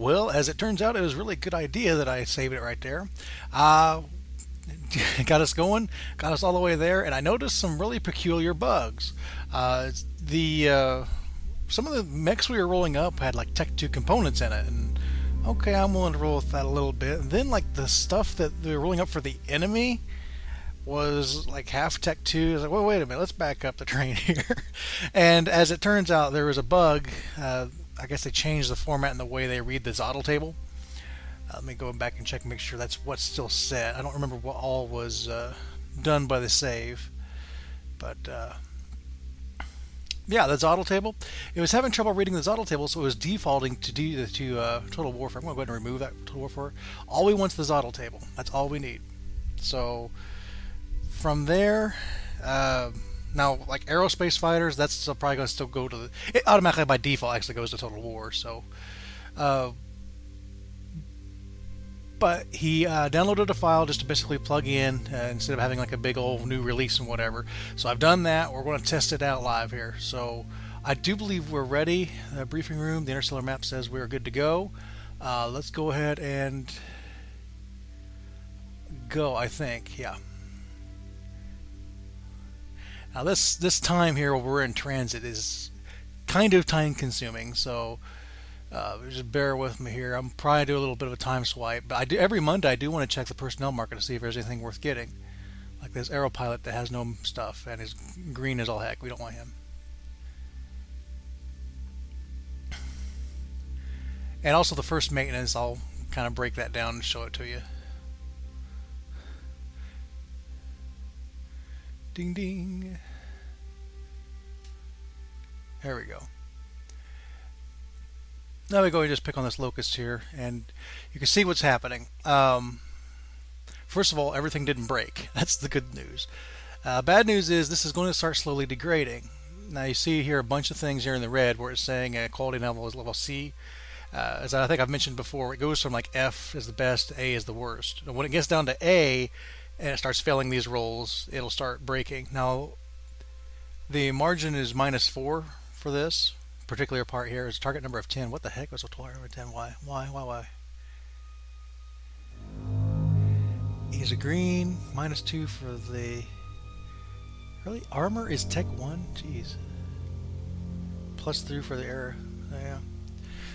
Well, as it turns out, it was really a good idea that I saved it right there. Uh, got us going, got us all the way there, and I noticed some really peculiar bugs. The Some of the mechs we were rolling up had like Tech 2 components in it, and okay, I'm willing to roll with that a little bit. And then like the stuff that we were rolling up for the enemy was like half Tech 2. I was like, well, wait a minute, let's back up the train here. And as it turns out, there was a bug. I guess they changed the format and the way they read the Zottle table. Let me go back and check and make sure that's what's still set. I don't remember what all was done by the save, but yeah, the Zottle table. It was having trouble reading the Zottle table, so it was defaulting to Total Warfare. I'm going to go ahead and remove that Total Warfare. All we want is the Zottle table. That's all we need. So from there, now like aerospace fighters, that's probably going to still go to the. It automatically by default actually goes to Total War. So. But he downloaded a file just to basically plug in instead of having like a big old new release and whatever. So I've done that. We're going to test it out live here. So I do believe we're ready. The briefing room, the interstellar map says we're good to go. Let's go ahead and go, I think. Yeah. Now this time here where we're in transit is kind of time consuming. So just bear with me here. I'm probably do a little bit of a time swipe, but every Monday I do want to check the personnel market to see if there's anything worth getting. Like this aero pilot that has no stuff and is green as all heck. We don't want him. And also the first maintenance, I'll kind of break that down and show it to you. Ding ding. There we go. Now we go and just pick on this locust here, and you can see what's happening. First of all, everything didn't break. That's the good news. Bad news is this is going to start slowly degrading. Now you see here a bunch of things here in the red where it's saying quality level is level C. As I think I've mentioned before, it goes from like F is the best to A is the worst. And when it gets down to A and it starts failing these rolls, it'll start breaking. Now the margin is -4 for this particular part here. Is target number of 10. What the heck was a target number of 10? Why? He's a green. -2 for the. Really? Armor is Tech 1? Jeez. +3 for the error. Yeah.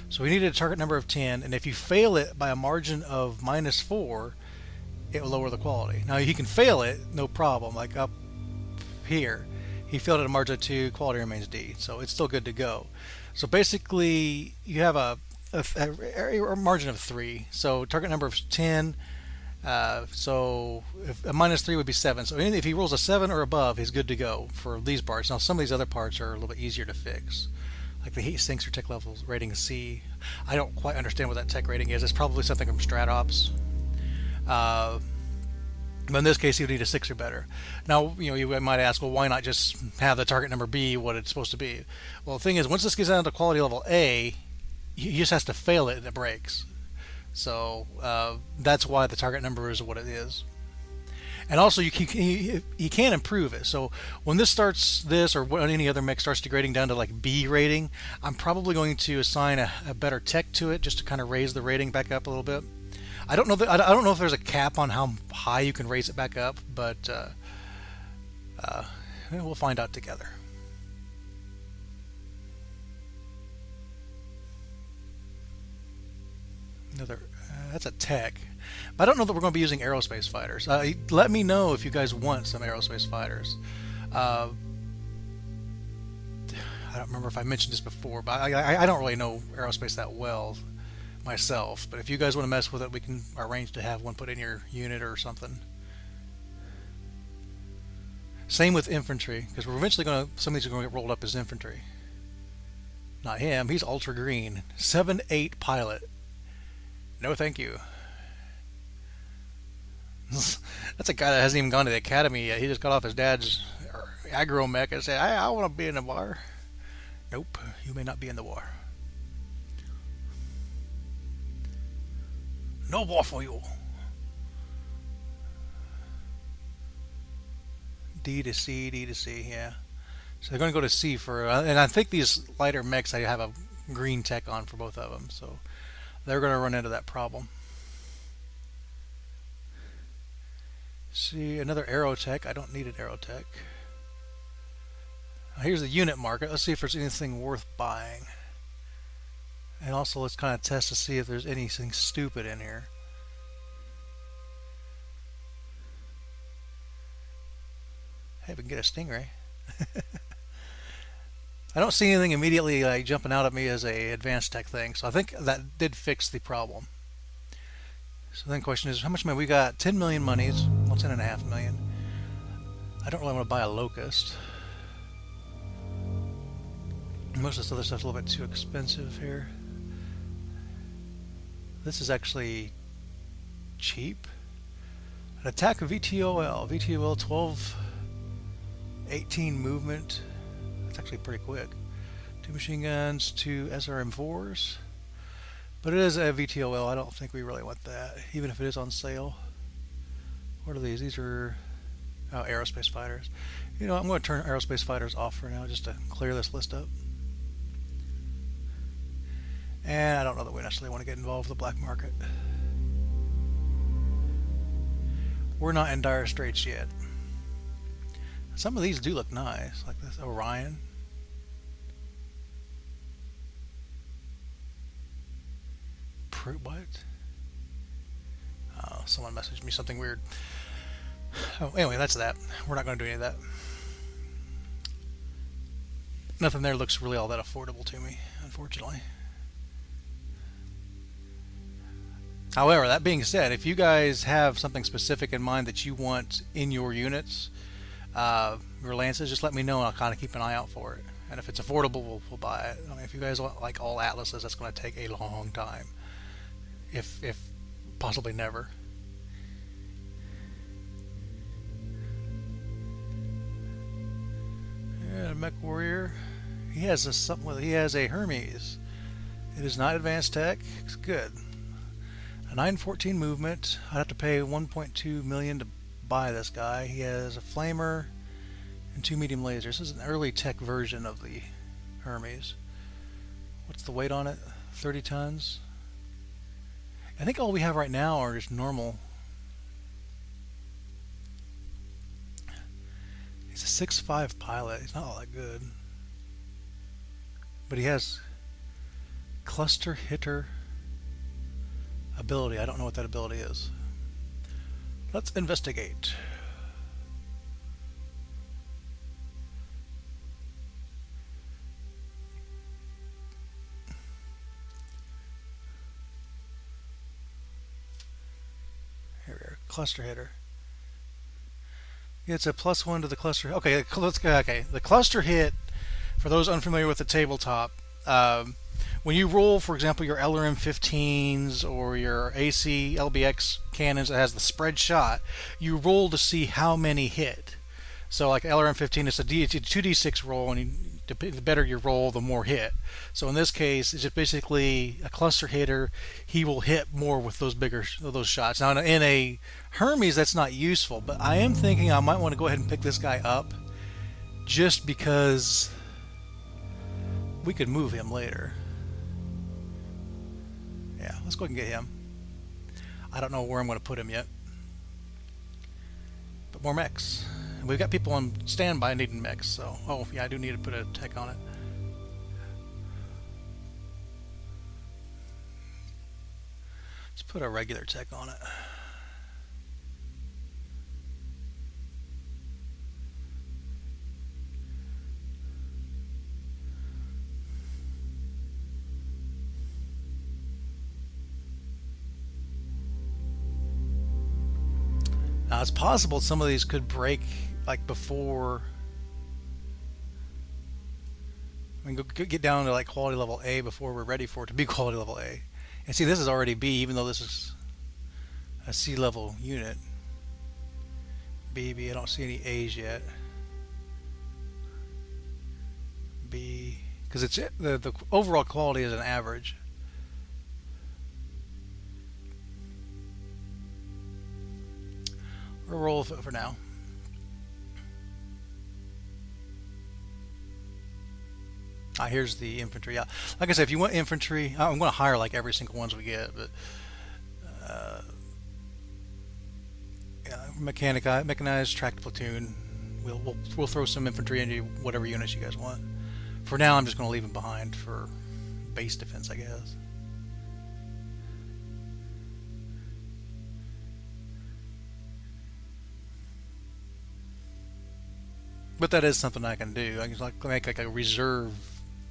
So we needed a target number of 10, and if you fail it by a margin of -4, it will lower the quality. Now you can fail it, no problem. Like up here. He failed at a margin of 2, quality remains D, so it's still good to go. So basically, you have a margin of 3, so target number of 10, so if a -3 would be 7. So if he rolls a 7 or above, he's good to go for these parts. Now some of these other parts are a little bit easier to fix. Like the heat sinks or tech levels rating C. I don't quite understand what that tech rating is. It's probably something from StratOps. But in this case, you would need a 6 or better. Now, you might ask, well, why not just have the target number be what it's supposed to be? Well, the thing is, once this gets down to quality level A, he just has to fail it and it breaks. So that's why the target number is what it is. And also, you can improve it. So when this or when any other mech starts degrading down to like B rating, I'm probably going to assign a better tech to it just to kind of raise the rating back up a little bit. I don't know if there's a cap on how high you can raise it back up, but we'll find out together. That's a tech, but I don't know that we're going to be using aerospace fighters. Let me know if you guys want some aerospace fighters. I don't remember if I mentioned this before, but I don't really know aerospace that well myself, but if you guys want to mess with it, we can arrange to have one put in your unit or something. Same with infantry, because we're eventually some of these are going to get rolled up as infantry. Not him, he's ultra green. 7-8 pilot. No thank you. That's a guy that hasn't even gone to the academy yet. He just got off his dad's aggro mech and said, I want to be in the war. Nope, you may not be in the war. No war for you. D to C, yeah. So they're going to go to C for, and I think these lighter mechs, I have a green tech on for both of them. So they're going to run into that problem. See, another Aerotech. I don't need an Aerotech. Here's the unit market. Let's see if there's anything worth buying. And also let's kind of test to see if there's anything stupid in here. Hey, we can get a Stingray. I don't see anything immediately like jumping out at me as a advanced tech thing, so I think that did fix the problem. So then the question is, how much money? We got 10 million monies, well, 10.5 million. I don't really want to buy a Locust. Most of this other stuff's a little bit too expensive here. This is actually cheap. An attack of VTOL. VTOL 12, 18 movement. That's actually pretty quick. 2 machine guns, 2 SRM4s. But it is a VTOL. I don't think we really want that, even if it is on sale. What are these? These are aerospace fighters. You know, I'm going to turn aerospace fighters off for now just to clear this list up. And I don't know that we necessarily want to get involved with the black market. We're not in dire straits yet. Some of these do look nice, like this Orion. What? Oh, someone messaged me something weird. Oh, anyway, that's that. We're not going to do any of that. Nothing there looks really all that affordable to me, unfortunately. However, that being said, if you guys have something specific in mind that you want in your units, your Lances, just let me know and I'll kind of keep an eye out for it. And if it's affordable, we'll buy it. I mean, if you guys want like all Atlases, that's going to take a long time. If possibly never. Yeah, Mech Warrior. He has a Hermes. It is not advanced tech. It's good. A 914 movement. I'd have to pay 1.2 million to buy this guy. He has a flamer and 2 medium lasers. This is an early tech version of the Hermes. What's the weight on it? 30 tons. I think all we have right now are just normal. He's a 6'5" pilot. He's not all that good. But he has cluster hitter ability. I don't know what that ability is. Let's investigate. Here we are. Cluster hitter. It's a +1 to the cluster. Okay, let's go. Okay, the cluster hit. For those unfamiliar with the tabletop, when you roll, for example, your LRM-15s or your AC LBX cannons that has the spread shot, you roll to see how many hit. So, like LRM-15, it's a 2d6 roll, and the better you roll, the more hit. So in this case, it's just basically a cluster hitter. He will hit more with those shots. Now in a Hermes, that's not useful, but I am thinking I might want to go ahead and pick this guy up, just because we could move him later. Yeah, let's go ahead and get him. I don't know where I'm going to put him yet, but more mechs. We've got people on standby needing mechs, so... Oh, yeah, I do need to put a tech on it. Let's put a regular tech on it. Now, it's possible some of these could break like before. I mean, get down to like quality level A before we're ready for it to be quality level A. And see, this is already B, even though this is a C level unit. B, I don't see any A's yet. B, because it's the overall quality is an average. We'll roll with it for now. Here's the infantry. Yeah, like I said, if you want infantry, I'm going to hire like every single ones we get, but yeah, mechanized tracked platoon. We'll throw some infantry into whatever units you guys want. For now, I'm just going to leave them behind for base defense, I guess. But that is something I can do. I can make like a reserve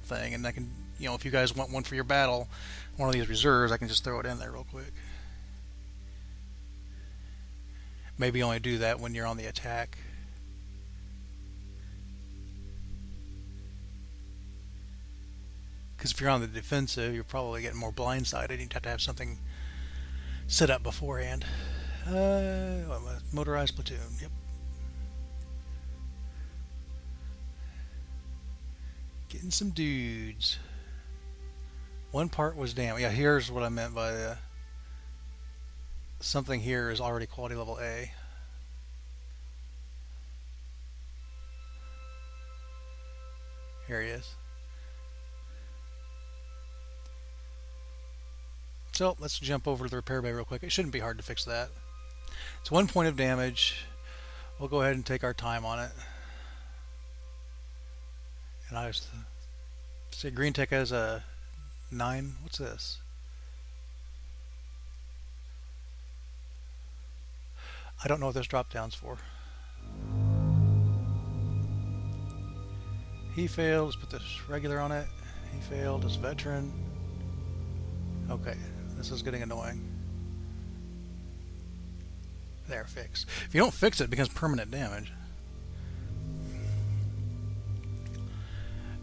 thing, and I can, if you guys want one for your battle, one of these reserves, I can just throw it in there real quick. Maybe only do that when you're on the attack. Because if you're on the defensive, you're probably getting more blindsided. You'd have to have something set up beforehand. Motorized platoon. Yep. Getting some dudes. One part was damaged. Yeah, here's what I meant by the something here is already quality level A. Here he is. So let's jump over to the repair bay real quick. It shouldn't be hard to fix that. It's 1 point of damage. We'll go ahead and take our time on it. And I just say Green Tech has a 9. What's this? I don't know what this drop down's for. He failed. Let's put this regular on it. He failed as veteran. Okay, this is getting annoying. There, fixed. If you don't fix it, it becomes permanent damage.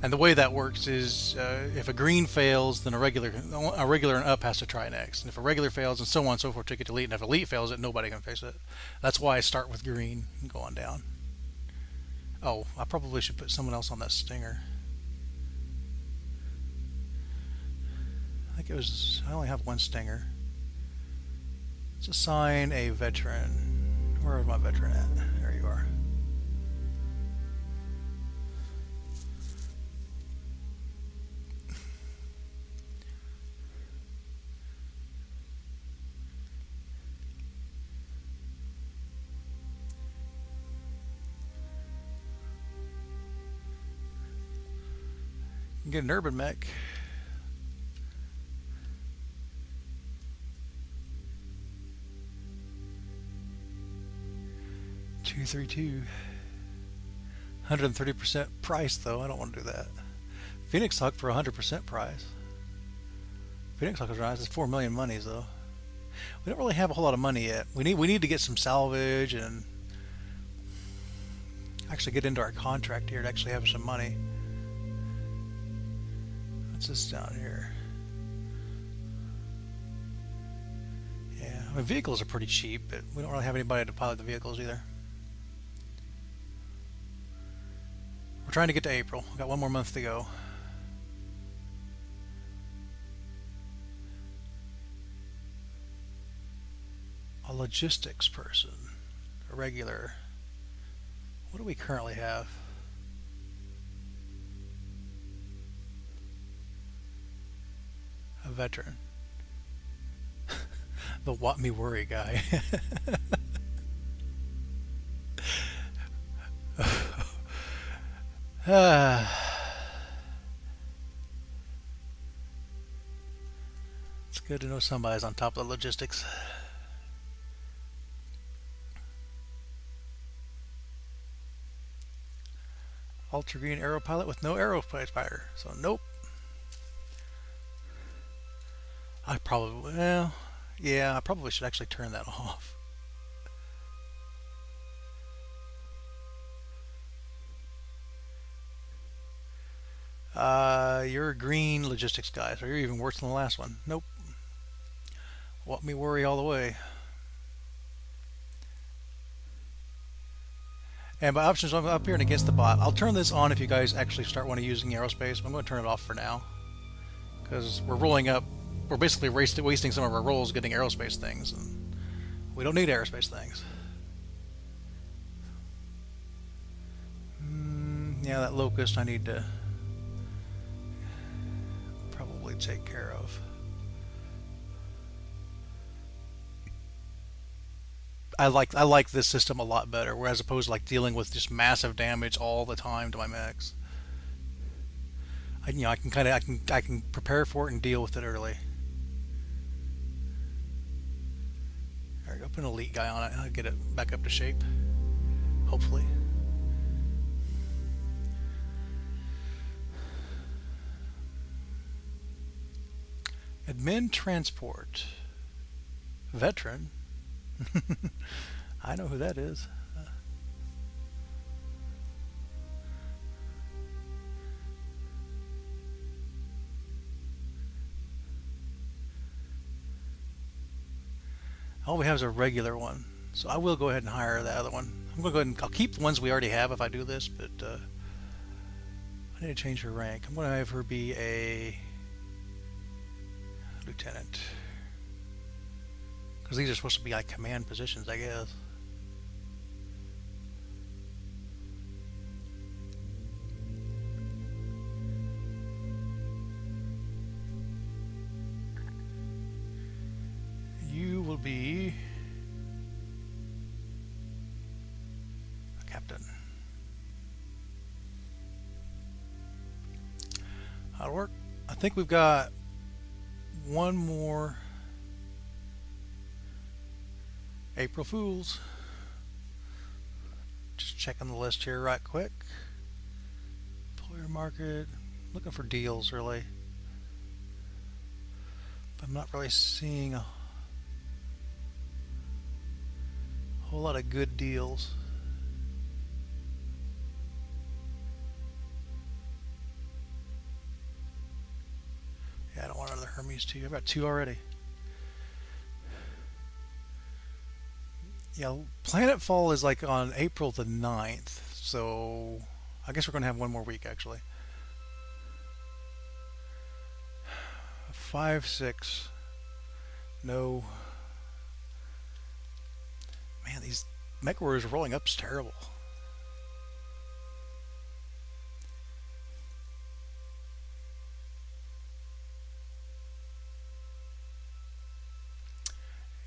And the way that works is if a green fails, then a regular and up has to try next. And if a regular fails, and so on and so forth to get elite. And if elite fails it, nobody can fix it. That's why I start with green and go on down. Oh, I probably should put someone else on that stinger. I think it was, I only have one stinger. Let's assign a veteran. Where is my veteran at? There you are. Get an urban mech. $232. 130% price though. I don't want to do that. Phoenix Hawk for 100% price. Phoenix Hawk is nice. It's 4 million monies though. We don't really have a whole lot of money yet. We need to get some salvage and actually get into our contract here to actually have some money. What's this down here? Yeah, I mean, vehicles are pretty cheap, but we don't really have anybody to pilot the vehicles either. We're trying to get to April. We've got 1 more month to go. A logistics person. A regular. What do we currently have? A veteran. The what me worry guy. It's good to know somebody's on top of the logistics. Ultra green aero pilot with no aero fighter. So nope. I probably, well, yeah, I probably should actually turn that off. You're a green logistics guy, so you're even worse than the last one. Nope. What me worry all the way. And by options, I'm up here and against the bot. I'll turn this on if you guys actually start wanting using aerospace, but I'm going to turn it off for now. Because we're rolling up, we're basically wasting some of our rolls getting aerospace things, and we don't need aerospace things. Yeah, that locust I need to probably take care of. I like this system a lot better, whereas opposed to like dealing with just massive damage all the time to my mechs. I can kind of I can prepare for it and deal with it early. All right, go put an elite guy on it. I'll get it back up to shape, hopefully. Admin transport. Veteran. I know who that is. All we have is a regular one, so I will go ahead and hire the other one. I'm going to go ahead and I'll keep the ones we already have if I do this, but I need to change her rank. I'm going to have her be a lieutenant, because these are supposed to be like command positions, I guess. You will be a captain. How'll work? I think we've got one more April Fools. Just checking the list here right quick. Employer market. Looking for deals really. But I'm not really seeing a whole lot of good deals. Yeah, I don't want another Hermes too. I've got two already. Yeah, Planetfall is like on April the 9th, so I guess we're going to have one more week actually. 5, 6. No. Man, these mech warriors rolling up is terrible.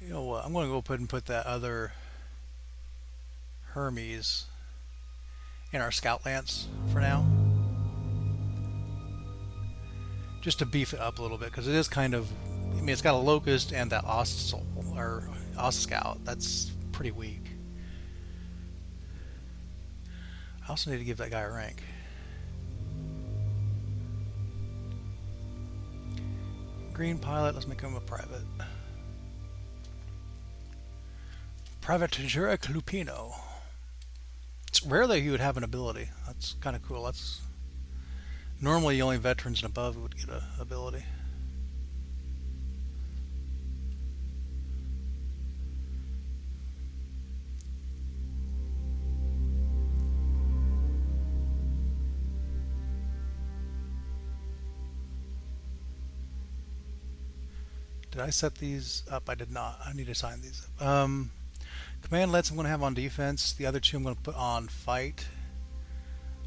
You know what? I'm going to go ahead and put that other Hermes in our Scout Lance for now, just to beef it up a little bit, because it is kind of, I mean, it's got a Locust and that Ost or Ost Scout. That's pretty weak. I also need to give that guy a rank. Green pilot, let's make him a private. Private Jurek Lupino. It's rare that he would have an ability. That's kind of cool. That's normally only veterans and above would get an ability. Did I set these up? I did not. I need to sign these up. Command lets I'm going to have on defense. The other two I'm going to put on fight.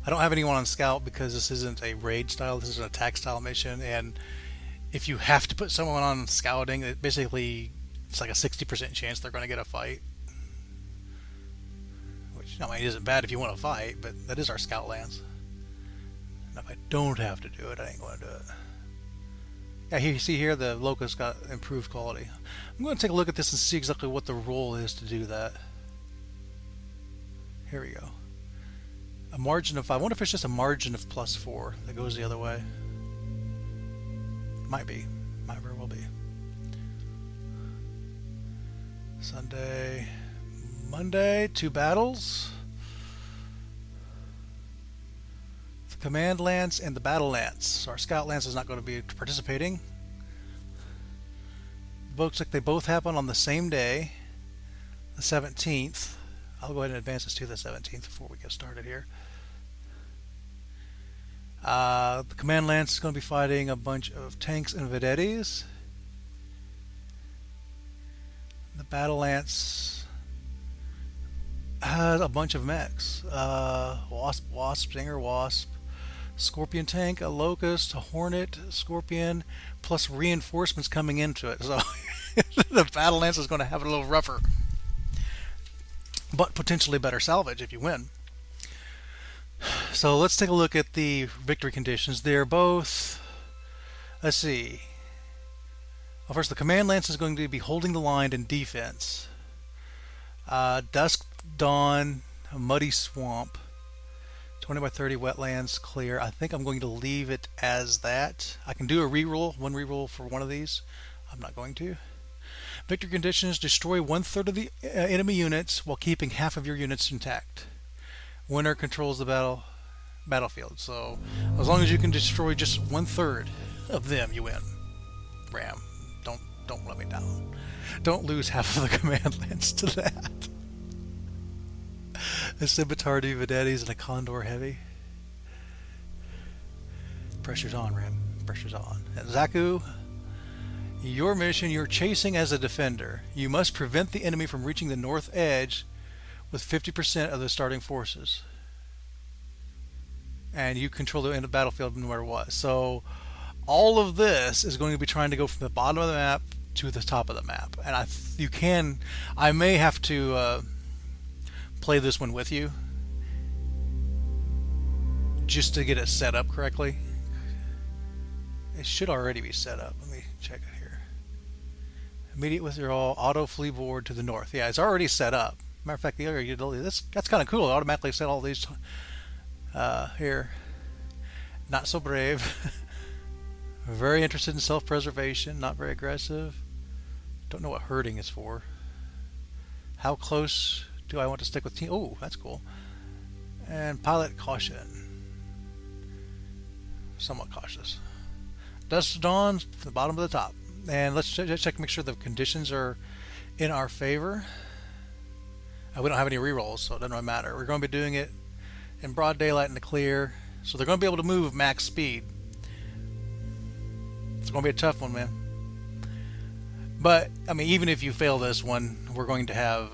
I don't have anyone on scout because this isn't a raid style. This is an attack style mission, and if you have to put someone on scouting, it basically it's like a 60% chance they're going to get a fight. Which I mean isn't bad if you want to fight, but that is our scout lance. And if I don't have to do it, I ain't going to do it. Yeah, here you see here the Locust got improved quality. I'm going to take a look at this and see exactly what the role is to do that. Here we go. A margin of 5. I wonder if it's just a margin of +4 that goes the other way. Might be. Might very well be. Sunday. Monday, 2 battles. Command Lance and the Battle Lance. So our Scout Lance is not going to be participating. Looks like they both happen on the same day, the 17th. I'll go ahead and advance this to the 17th before we get started here. The Command Lance is going to be fighting a bunch of tanks and vedettes. The Battle Lance has a bunch of mechs. Wasp, Stinger, Wasp. Scorpion tank, a Locust, a Hornet, Scorpion, plus reinforcements coming into it. So the Battle Lance is going to have it a little rougher, but potentially better salvage if you win. So let's take a look at the victory conditions. They're both, let's see. Well, first, the Command Lance is going to be holding the line in defense. Dusk Dawn, a Muddy Swamp, 20 by 30 wetlands clear. I think I'm going to leave it as that. I can do a reroll, one reroll for one of these. I'm not going to. Victory conditions: destroy 1/3 of the enemy units while keeping half of your units intact. Winner controls the battlefield. So as long as you can destroy just 1/3 of them, you win. Ram, don't let me down. Don't lose half of the Command Lance to that. A Scimitar D Vedettes and a Condor Heavy. Pressure's on, Ram. Pressure's on. And Zaku, your mission: you're chasing as a defender. You must prevent the enemy from reaching the north edge with 50% of the starting forces. And you control the end of the battlefield no matter what. So all of this is going to be trying to go from the bottom of the map to the top of the map. And I may have to play this one with you just to get it set up correctly. It should already be set up. Let me check it here. Immediate withdrawal, auto flee board to the north. Yeah, it's already set up. Matter of fact, the other utility, that's kind of cool. It automatically set all these here. Not so brave. Very interested in self-preservation. Not very aggressive. Don't know what herding is for. How close do I want to stick with team? Oh, that's cool. And pilot caution. Somewhat cautious. Dusk Dawn from the bottom to the top. And let's check, make sure the conditions are in our favor. We don't have any rerolls, so it doesn't really matter. We're going to be doing it in broad daylight in the clear, so they're going to be able to move max speed. It's going to be a tough one, man. But I mean, even if you fail this one, we're going to have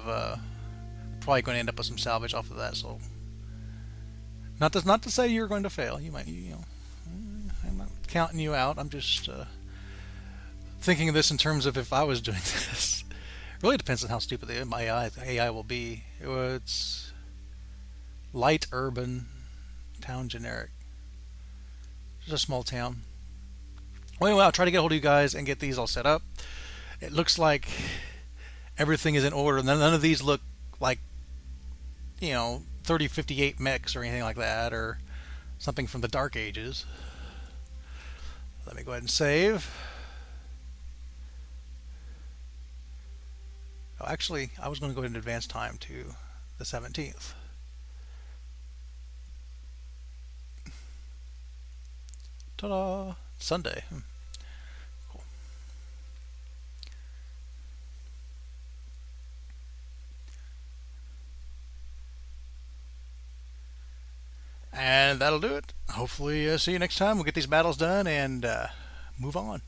probably going to end up with some salvage off of that. So, not to say you're going to fail. You might, I'm not counting you out. I'm just thinking of this in terms of if I was doing this. Really depends on how stupid my AI will be. It's light urban, town generic. Just a small town. Well, anyway, I'll try to get a hold of you guys and get these all set up. It looks like everything is in order. None of these look like, 3058 mechs or anything like that, or something from the Dark Ages. Let me go ahead and save. Oh, actually, I was going to go ahead and advance time to the 17th. Ta-da! Sunday. Cool. And that'll do it. Hopefully see you next time. We'll get these battles done and move on.